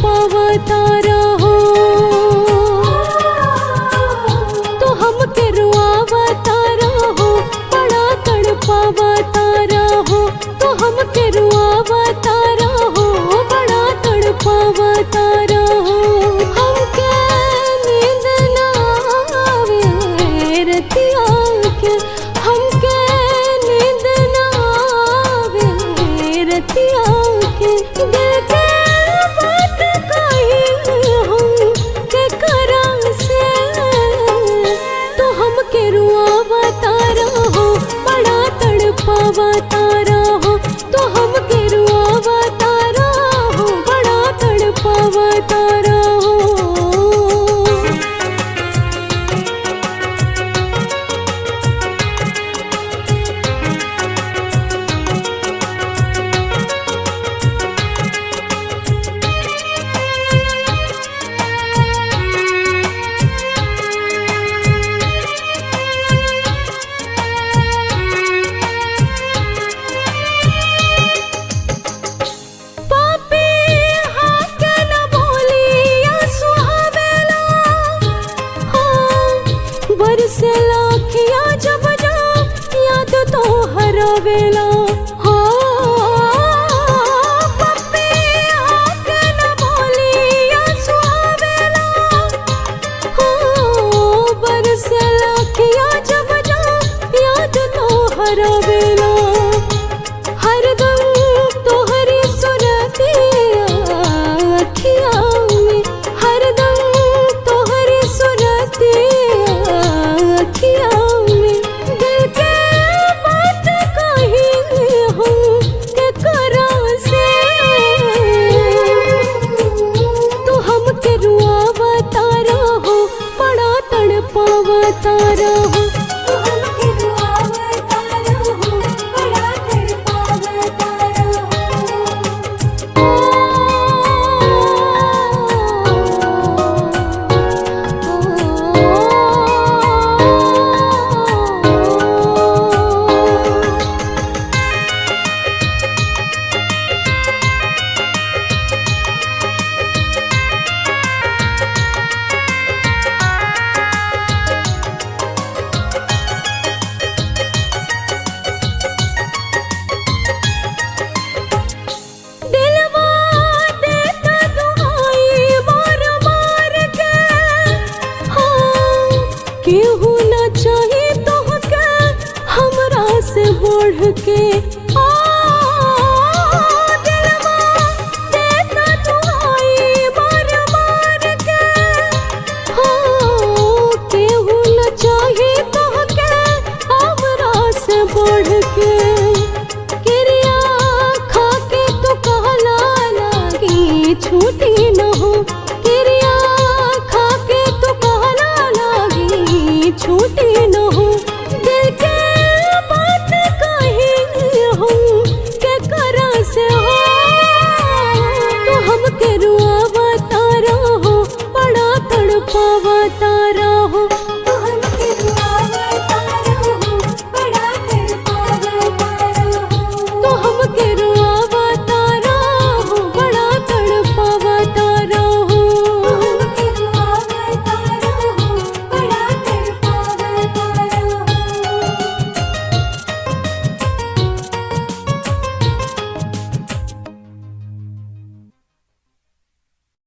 तड़पावता रहो, तो हमके रुआवता रहो, बड़ा तड़पावता रहो, तो हमके रुआवता रहो, बड़ा तड़पावता रहो। हमके नींद ना आवे रतिया के, हमके नींद ना आवे रतिया के, दिल के बात कही हम के करा से, तो हमके रुआवता रहो, बड़ा तड़पावता रहो, तो हमके रुआवता रहो, बड़ा तड़पावता रहो। पापी हाके न बोलिया सुहावेला, हाँ बरसेला अखियाँ जब जा याद तो हरावेला। हाँ पापी हाके न बोलिया सुहावेला, हाँ बरसेला अखियाँ जब जा याद तो हरावेला। हरदम तोहरी सुरतिया अखिया में, हरदम तोहरी सुरतिया अखिया में, दिल के बात कही हम के करा से, तो हमके रुआवता रहो, बड़ा तड़पावता रहो, तो हमके रुआवता रहो, बड़ा तड़पावता दिलवा देता दुआई मार मार के, हाँ केहू न चाही तोहके हमरा से बढ़ के। दिलवा देता दुआई मार मार के, हाँ केहू न चाही तोहके हमरा से बढ़ के। किरिया खा के तो कहला लागी छूटी